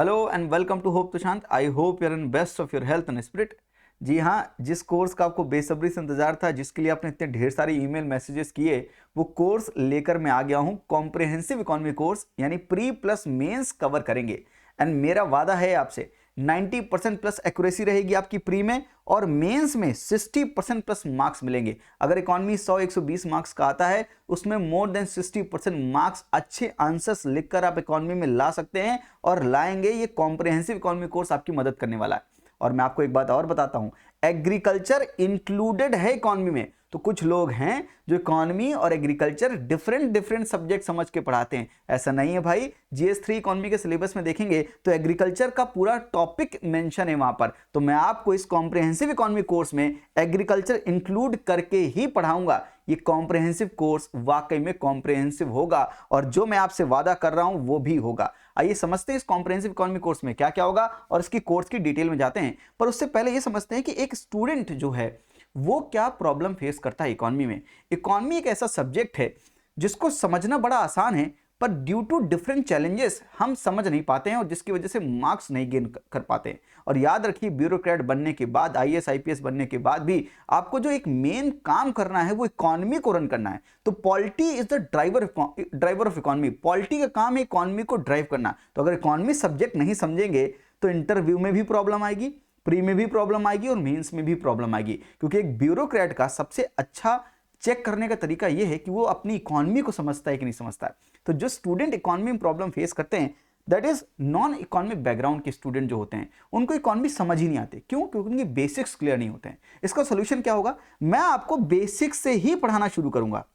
Hello and welcome to hope Tushant. I hope you're in best of your health and spirit. जी हाँ, जिस course का आपको बेसब्री से इंतजार था, जिसके लिए आपने इतने ढेर सारे ईमेल मैसेजेस किए, वो कोर्स लेकर मैं आ गया हूँ। कॉम्प्रिहेंसिव इकोनॉमी कोर्स यानी प्री प्लस मेंस कवर करेंगे। एंड मेरा वादा है आपसे 90% प्लस एक्यूरेसी रहेगी आपकी प्री में, और मेंस में 60% प्लस मार्क्स मिलेंगे। अगर इकोनॉमी 100-120 मार्क्स का आता है, उसमें मोर देन 60% मार्क्स अच्छे आंसर्स लिखकर आप इकोनॉमी में ला सकते हैं और लाएंगे। ये कॉम्प्रिहेंसिव इकोनॉमी कोर्स आपकी मदद करने वाला है। और मैं आपको एक बात और बताता हूं, एग्रीकल्चर इंक्लूडेड है इकोनॉमी में। तो कुछ लोग हैं जो इकोनॉमी और एग्रीकल्चर डिफरेंट सब्जेक्ट समझ के पढ़ाते हैं। ऐसा नहीं है भाई। जीएस3 इकोनॉमी के सिलेबस में देखेंगे तो एग्रीकल्चर का पूरा टॉपिक मेंशन है वहां पर। तो मैं आपको इस कॉम्प्रिहेंसिव इकोनॉमी कोर्स में एग्रीकल्चर इंक्लूड करके ही पढ़ाऊंगा। ये कॉम्प्रिहेंसिव कोर्स वाकई में कॉम्प्रिहेंसिव होगा, और जो मैं आपसे वादा कर रहा हूं वो भी होगा। आइए समझते हैं इस कॉम्प्रिहेंसिव इकोनॉमी कोर्स में क्या क्या होगा, और इसकी कोर्स की डिटेल में जाते हैं। पर उससे पहले ये समझते हैं कि एक स्टूडेंट जो है वो क्या प्रॉब्लम फेस करता है इकोनॉमी में। इकोनॉमी एक ऐसा सब्जेक्ट है जिसको समझना बड़ा आसान है, पर ड्यू टू डिफरेंट चैलेंजेस हम समझ नहीं पाते हैं, और जिसकी वजह से मार्क्स नहीं गेन कर पाते हैं। और याद रखिए, ब्यूरोक्रेट बनने के बाद, आईएएस आईपीएस बनने के बाद भी आपको जो एक मेन काम करना है वो इकोनॉमी को रन करना है। तो polity is the driver of economy. Polity का काम है इकोनॉमी को ड्राइव करना। तो अगर इकोनॉमी सब्जेक्ट नहीं समझेंगे तो इंटरव्यू में भी प्रॉब्लम आएगी, प्री में भी प्रॉब्लम आएगी, और मेंस में भी प्रॉब्लम आएगी। क्योंकि एक ब्यूरोक्रेट का सबसे अच्छा चेक करने का तरीका यह है कि वो अपनी इकोनॉमी को समझता है कि नहीं समझता है। तो जो स्टूडेंट इकोनॉमी में प्रॉब्लम फेस करते हैं, that is non economic background के स्टूडेंट जो होते हैं, उनको इकोनॉमी समझ ही नहीं आती। क्यों? क्योंकि उनके बेसिक्स क्लियर नहीं होते हैं। इसका सोल्यूशन क्या होगा? मैं आपको बेसिक्स से ही पढ़ाना शुरू करूंगा।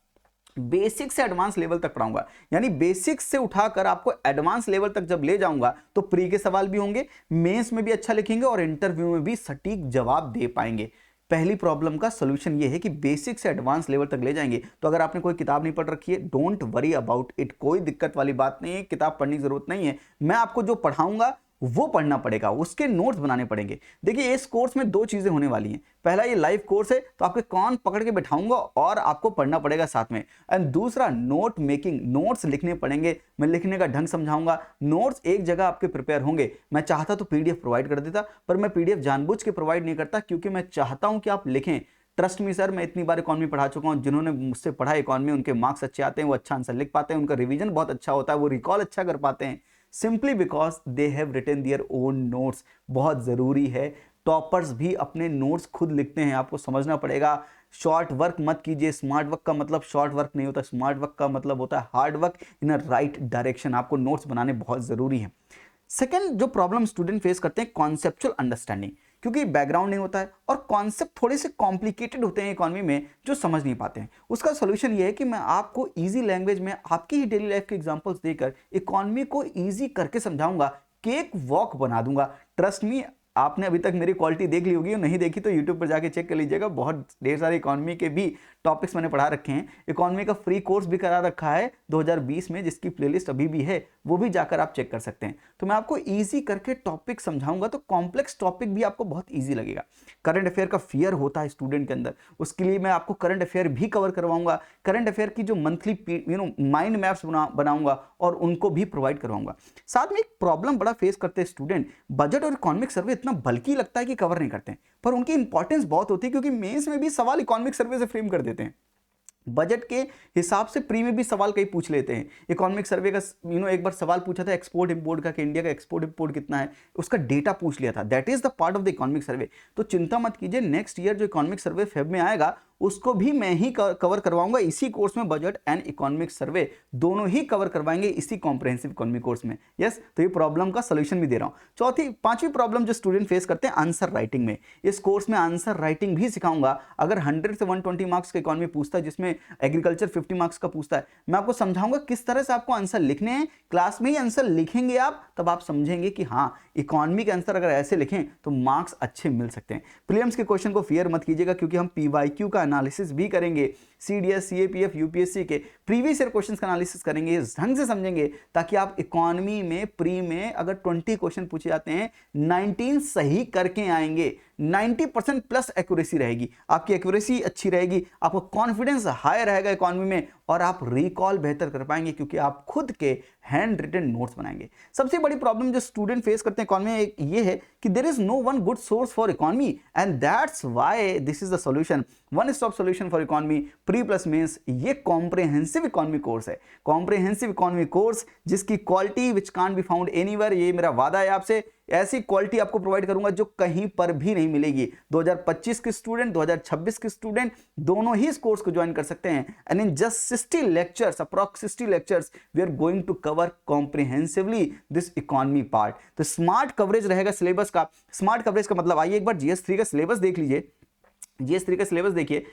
बेसिक से एडवांस लेवल तक पढ़ाऊंगा। यानी बेसिक्स से उठाकर आपको एडवांस लेवल तक जब ले जाऊंगा तो प्री के सवाल भी होंगे, मेंस में भी अच्छा लिखेंगे, और इंटरव्यू में भी सटीक जवाब दे पाएंगे। पहली प्रॉब्लम का सॉल्यूशन ये है कि बेसिक से एडवांस लेवल तक ले जाएंगे। तो अगर आपने कोई किताब नहीं पढ़ रखी है, डोंट वरी अबाउट इट। कोई दिक्कत वाली बात नहीं है, किताब पढ़ने की जरूरत नहीं है। मैं आपको जो पढ़ाऊंगा वो पढ़ना पड़ेगा, उसके नोट्स बनाने पड़ेंगे। देखिए, इस कोर्स में दो चीजें होने वाली हैं। पहला, ये लाइव कोर्स है तो आपके कान पकड़ के बैठाऊंगा और आपको पढ़ना पड़ेगा साथ में। एंड दूसरा, नोट मेकिंग, नोट्स लिखने पड़ेंगे। मैं लिखने का ढंग समझाऊंगा। नोट्स एक जगह आपके प्रिपेयर होंगे। मैं चाहता तो पीडीएफ प्रोवाइड कर देता, पर मैं पीडीएफ जानबूझ के प्रोवाइड नहीं करता, क्योंकि मैं चाहता हूं कि आप लिखें। ट्रस्ट मी सर, मैं इतनी बार इकोनॉमी पढ़ा चुका हूं। जिन्होंने मुझसे पढ़ा इकोनॉमी, उनके मार्क्स अच्छे आते हैं, वो अच्छा आंसर लिख पाते हैं, उनका रिवीजन बहुत अच्छा होता है, वो रिकॉल अच्छा कर पाते हैं, simply because they have written their own notes. बहुत जरूरी है, टॉपर्स भी अपने नोट्स खुद लिखते हैं, आपको समझना पड़ेगा। शॉर्ट वर्क मत कीजिए। स्मार्ट वर्क का मतलब शॉर्ट वर्क नहीं होता। स्मार्ट वर्क का मतलब होता है hard work in a right direction. आपको नोट्स बनाने बहुत जरूरी है। सेकेंड जो प्रॉब्लम स्टूडेंट फेस करते हैं, कॉन्सेप्चुअल अंडरस्टैंडिंग, क्योंकि बैकग्राउंड नहीं होता है और कॉन्सेप्ट थोड़े से कॉम्प्लिकेटेड होते हैं इकोनॉमी में, जो समझ नहीं पाते हैं। उसका सॉल्यूशन ये है कि मैं आपको इजी लैंग्वेज में आपकी ही डेली लाइफ के एग्जांपल्स देकर इकोनॉमी को इजी करके समझाऊंगा, केक वॉक बना दूंगा। ट्रस्ट मी, आपने अभी तक मेरी क्वालिटी देख ली होगी, नहीं देखी तो यूट्यूब पर जाके चेक कर लीजिएगा। बहुत ढेर सारे इकोनॉमी के भी टॉपिक्स मैंने पढ़ा रखे हैं। इकोनॉमी का फ्री कोर्स भी करा रखा है 2020 में, जिसकी प्लेलिस्ट अभी भी है, वो भी जाकर आप चेक कर सकते हैं। तो मैं आपको इजी करके टॉपिक समझाऊंगा, तो कॉम्प्लेक्स टॉपिक भी आपको बहुत इजी लगेगा। करंट अफेयर का फियर होता है स्टूडेंट के अंदर, उसके लिए मैं आपको करंट अफेयर भी कवर करवाऊंगा। करंट अफेयर की जो मंथली माइंड मैप्स बनाऊंगा और उनको भी प्रोवाइड करवाऊंगा। साथ में एक प्रॉब्लम बड़ा फेस करते हैं स्टूडेंट, बजट और इकोनॉमिक सर्वे इतना बल्कि लगता है कि कवर नहीं करते हैं, पर उनकी इंपॉर्टेंस बहुत होती है, क्योंकि मेंस में भी सवाल इकोनॉमिक सर्वे से फ्रेम कर देते हैं। बजट के हिसाब से प्री में भी सवाल कई पूछ लेते हैं। इकोनॉमिक सर्वे का एक बार सवाल पूछा था एक्सपोर्ट इंपोर्ट का, कि इंडिया का एक्सपोर्ट इंपोर्ट कितना है, उसका डेटा पूछ लिया था। That is the part of the economic survey. तो चिंता मत कीजिए, नेक्स्ट ईयर जो इकोनॉमिक सर्वे फेब में आएगा उसको भी मैं ही कवर करवाऊंगा इसी कोर्स में। बजट एंड इकोनॉमिक सर्वे दोनों ही कवर करवाएंगे इसी कॉम्प्रिहेंसिव इकोनॉमी कोर्स में। यस, तो ये प्रॉब्लम का सॉल्यूशन भी दे रहा हूं। पांचवी प्रॉब्लम जो स्टूडेंट फेस करते हैं, आंसर राइटिंग में। इस कोर्स में आंसर राइटिंग भी सिखाऊंगा। अगर 100 से 120 मार्क्स का इकोनॉमी पूछता है, जिसमें एग्रीकल्चर 50 मार्क्स का पूछता है, मैं आपको समझाऊंगा किस तरह से आपको आंसर लिखने हैं। क्लास में ही आंसर लिखेंगे आप, तब आप समझेंगे कि हाँ, इकोनॉमी के आंसर अगर ऐसे लिखें तो मार्क्स अच्छे मिल सकते हैं। प्रीलिम्स के क्वेश्चन को फियर मत कीजिएगा, क्योंकि हम पीवाईक्यू का एनालिसिस भी करेंगे। सीडीएस, सीएपीएफ, यूपीएससी के प्रीवियस ईयर क्वेश्चंस का एनालिसिस करेंगे, इस ढंग से समझेंगे ताकि आप इकोनॉमी में प्री में अगर 20 क्वेश्चन पूछे जाते हैं, 19 सही करके आएंगे। 90% प्लस एक्यूरेसी रहेगी, आपकी एक्यूरेसी अच्छी रहेगी, आपका कॉन्फिडेंस हाई रहेगा इकोनॉमी में, और आप रिकॉल बेहतर कर पाएंगे क्योंकि आप खुद के हैंड रिटन नोट्स बनाएंगे। सबसे बड़ी प्रॉब्लम जो स्टूडेंट फेस करते हैं इकोनॉमी में ये है कि there is no one good source for economy, and that's why this is the solution, one stop solution for economy pre plus mains. ये कॉम्प्रिहेंसिव इकोनॉमी कोर्स है, कॉम्प्रिहेंसिव इकोनॉमी कोर्स जिसकी quality which can't be found anywhere. ये मेरा वादा है आपसे, ऐसी quality आपको प्रोवाइड करूंगा जो कहीं पर भी नहीं मिलेगी। 2025 के स्टूडेंट, 2026 के स्टूडेंट दोनों ही इस कोर्स को ज्वाइन कर सकते हैं, and in just 60 lectures, approx 60 lectures, we are going to cover comprehensively this economy part. तो स्मार्ट कवरेज रहेगा सिलेबस का। स्मार्ट कवरेज का मतलब, आइए एक बार GS3 का सिलेबस देख लीजिए। GS3 का सिलेबस देखिए,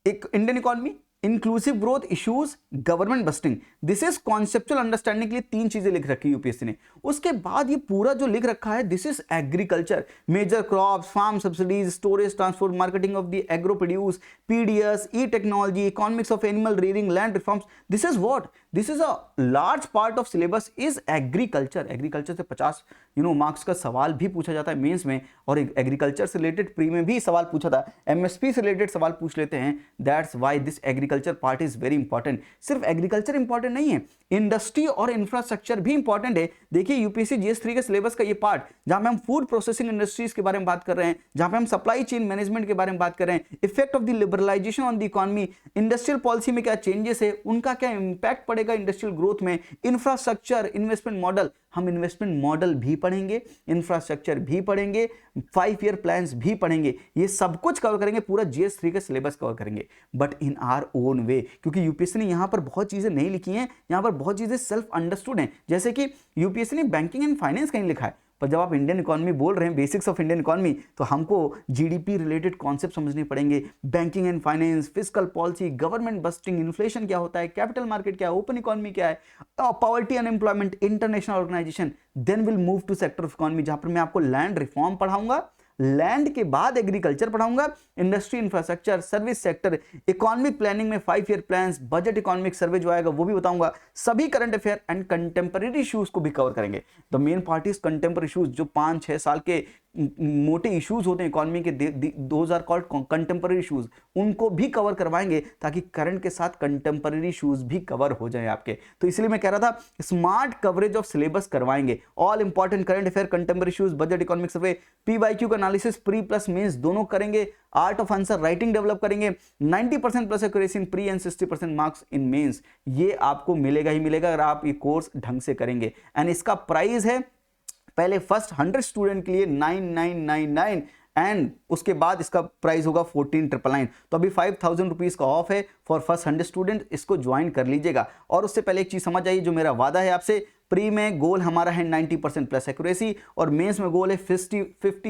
एक Indian economy, inclusive growth, issues, government budgeting, this is conceptual understanding के लिए 3 चीजें लिख रखी है यूपीएससी ने। उसके बाद ये पूरा जो लिख रखा है, this is agriculture, major crops, farm subsidies, storage, transport, marketing of the agro produce, PDS, e technology, economics of animal rearing, land reforms. This is what, this is a large part of syllabus is agriculture. Agriculture से 50 marks का सवाल भी पूछा जाता है mains में, और agriculture से रिलेटेड प्री में भी सवाल पूछा था, एमएसपी से रिलेटेड सवाल पूछ लेते हैं। That's why this agriculture part is very important. सिर्फ एग्रीकल्चर इंपॉर्टेंट नहीं है, इंडस्ट्री और इंफ्रास्ट्रक्चर भी इंपॉर्टेंट है। देखिए यूपीएससी GS3 के सिलेबस का ये पार्ट, जहां पे हम फूड प्रोसेसिंग इंडस्ट्रीज के बारे में बात कर रहे हैं, जहां पे हम सप्लाई चेन मैनेजमेंट के बारे में बात कर रहे हैं, effect of the liberalisation on the economy, industrial policy में क्या चेंजेस है, उनका क्या इंपैक्ट पड़ेगा इंडस्ट्रियल ग्रोथ में, इंफ्रास्ट्रक्चर, इन्वेस्टमेंट मॉडल, हम इन्वेस्टमेंट मॉडल भी पढ़ेंगे, इंफ्रास्ट्रक्चर भी पढ़ेंगे, 5 ईयर प्लान्स भी पढ़ेंगे, ये सब कुछ कवर करेंगे, पूरा GS3 का सिलेबस कवर करेंगे, but in our own way, क्योंकि यूपीएससी ने यहां पर बहुत चीजें नहीं लिखी हैं, यहां पर बहुत चीजें सेल्फ अंडरस्टूड हैं। जैसे कि यूपीएससी ने बैंकिंग एंड फाइनेंस कहीं लिखा है, पर जब आप इंडियन इकोनॉमी बोल रहे हैं, बेसिक्स ऑफ इंडियन इकोनॉमी, तो हमको जीडीपी रिलेटेड कॉन्सेप्ट समझने पड़ेंगे, banking and finance, fiscal policy, government budgeting, inflation क्या होता है, कैपिटल मार्केट क्या है, ओपन इकोनॉमी क्या है, poverty unemployment, international organisation. Then will move to sector of economy, जहां पर मैं आपको लैंड रिफॉर्म पढ़ाऊंगा, लैंड के बाद एग्रीकल्चर पढ़ाऊंगा, industry, infrastructure, service sector, economic planning में 5 ईयर प्लान्स, बजट इकोनॉमिक सर्वे जो आएगा वो भी बताऊंगा, सभी current affair and contemporary issues को भी कवर करेंगे। The main part is contemporary issues, जो 5-6 साल के मोटे इश्यूज होते हैं इकोनॉमी के, those are called contemporary issues, उनको भी कवर करवाएंगे ताकि करंट के साथ कंटेम्पररी इश्यूज भी कवर हो जाए आपके। तो इसलिए मैं कह रहा था स्मार्ट कवरेज ऑफ सिलेबस करवाएंगे, all important current affair, contemporary issues, budget economic survey, PYQ का एनालिसिस प्री प्लस मेंस दोनों करेंगे, art of answer writing develop करेंगे, 90% plus accuracy in pre and 60% marks in mains. ये आपको मिलेगा ही मिलेगा अगर आप ये कोर्स ढंग से करेंगे। एंड इसका प्राइस है पहले फर्स्ट 100 स्टूडेंट के लिए 9999, एंड उसके बाद इसका प्राइस होगा 14,999। तो अभी 5,000 रुपीज का ऑफ है फॉर फर्स्ट 100 स्टूडेंट, इसको ज्वाइन कर लीजिएगा। और उससे पहले एक चीज समझ आइए, जो मेरा वादा है आपसे, प्री में गोल हमारा है 90% प्लस एक्यूरेसी, और मेंस में गोल है 50,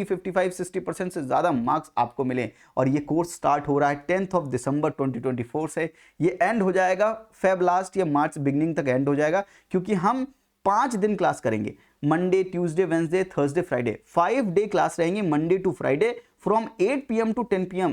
55, 60% से ज्यादा मार्क्स आपको मिले। और ये कोर्स स्टार्ट हो रहा है 10 दिसंबर 2024 से, ये एंड हो जाएगा फेब लास्ट या मार्च बिगनिंग तक एंड हो जाएगा, क्योंकि हम 5 दिन क्लास करेंगे, Monday, Tuesday, Wednesday, Thursday, Friday, 5 day class रहेंगे, Monday to Friday from 8 PM to 10 PM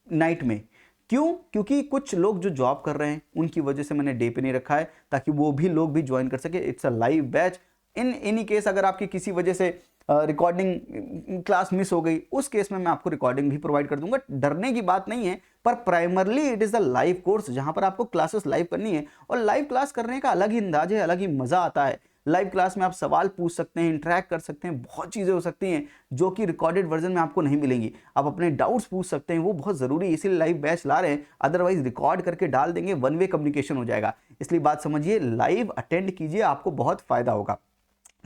night में। क्यों? क्योंकि कुछ लोग जो जॉब कर रहे हैं उनकी वजह से मैंने डे पे नहीं रखा है, ताकि वो भी लोग भी ज्वाइन कर सके। It's a live batch. In any case अगर आपकी किसी वजह से रिकॉर्डिंग क्लास मिस हो गई, उस केस में मैं आपको रिकॉर्डिंग भी प्रोवाइड कर दूंगा, डरने की बात नहीं है। पर primarily it is the live course, जहां पर आपको क्लासेस लाइव करनी है, और लाइव क्लास करने का अलग ही अंदाज है, अलग ही मजा आता है। लाइव क्लास में आप सवाल पूछ सकते हैं, इंटरेक्ट कर सकते हैं, बहुत चीजें हो सकती हैं जो कि रिकॉर्डेड वर्जन में आपको नहीं मिलेंगी। आप अपने डाउट्स पूछ सकते हैं, वो बहुत जरूरी है, इसीलिए लाइव बैच ला रहे हैं, अदरवाइज रिकॉर्ड करके डाल देंगे, वन वे कम्युनिकेशन हो जाएगा। इसलिए बात समझिए, लाइव अटेंड कीजिए, आपको बहुत फायदा होगा।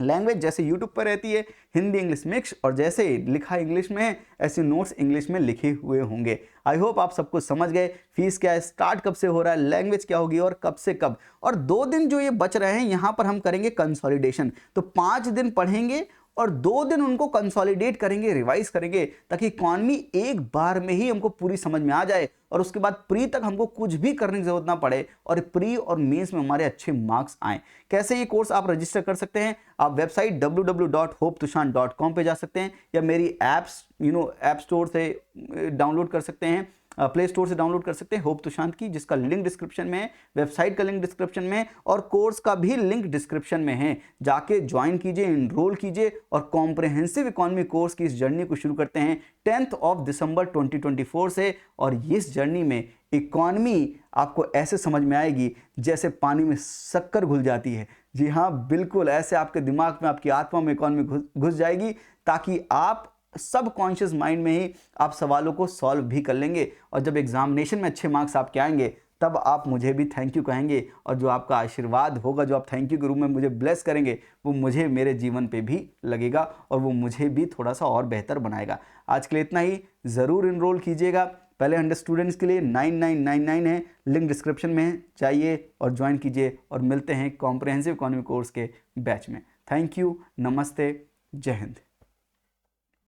लैंग्वेज जैसे यूट्यूब पर रहती है, हिंदी इंग्लिश मिक्स, और जैसे लिखा इंग्लिश में है ऐसे नोट्स इंग्लिश में लिखे हुए होंगे। आई होप आप सबको समझ गए फीस क्या है, स्टार्ट कब से हो रहा है, लैंग्वेज क्या होगी और कब से कब। और 2 दिन जो ये बच रहे हैं यहाँ पर हम करेंगे कंसोलिडेशन। तो 5 दिन पढ़ेंगे और 2 दिन उनको कंसोलिडेट करेंगे, रिवाइज करेंगे, ताकि इकोनॉमी एक बार में ही हमको पूरी समझ में आ जाए, और उसके बाद प्री तक हमको कुछ भी करने की जरूरत ना पड़े, और प्री और मेंस में हमारे अच्छे मार्क्स आए। कैसे ये कोर्स आप रजिस्टर कर सकते हैं? आप वेबसाइट www.hopetushan.com पे जा सकते हैं, या मेरी ऐप स्टोर से डाउनलोड कर सकते हैं। प्ले स्टोर से डाउनलोड कर सकते हैं होप तुषांत की, जिसका लिंक डिस्क्रिप्शन में है, वेबसाइट का लिंक डिस्क्रिप्शन में है और कोर्स का भी लिंक डिस्क्रिप्शन में है। जाके ज्वाइन कीजिए, इनरोल कीजिए और कॉम्प्रिहेंसिव इकोनॉमी कोर्स की इस जर्नी को शुरू करते हैं 10 दिसंबर 2024 से। और इस जर्नी में इकोनॉमी आपको ऐसे समझ में आएगी जैसे पानी में शक्कर घुल जाती है। जी हाँ, बिल्कुल ऐसे आपके दिमाग में, आपकी आत्मा में इकोनॉमी घुस जाएगी, ताकि आप सब कॉन्शियस माइंड में ही आप सवालों को सॉल्व भी कर लेंगे। और जब एग्जामिनेशन में अच्छे मार्क्स आपके आएंगे तब आप मुझे भी थैंक यू कहेंगे, और जो आपका आशीर्वाद होगा, जो आप थैंक यू के रूप में मुझे ब्लेस करेंगे, वो मुझे मेरे जीवन पे भी लगेगा और वो मुझे भी थोड़ा सा और बेहतर बनाएगा। आज के लिए इतना ही। ज़रूर इनरोल कीजिएगा। पहले 100 स्टूडेंट्स के लिए 9999 है, लिंक डिस्क्रिप्शन में है, जाइए और ज्वाइन कीजिए। और मिलते हैं कॉम्प्रिहेंसिव इकोनॉमी कोर्स के बैच में। थैंक यू, नमस्ते, जय हिंद।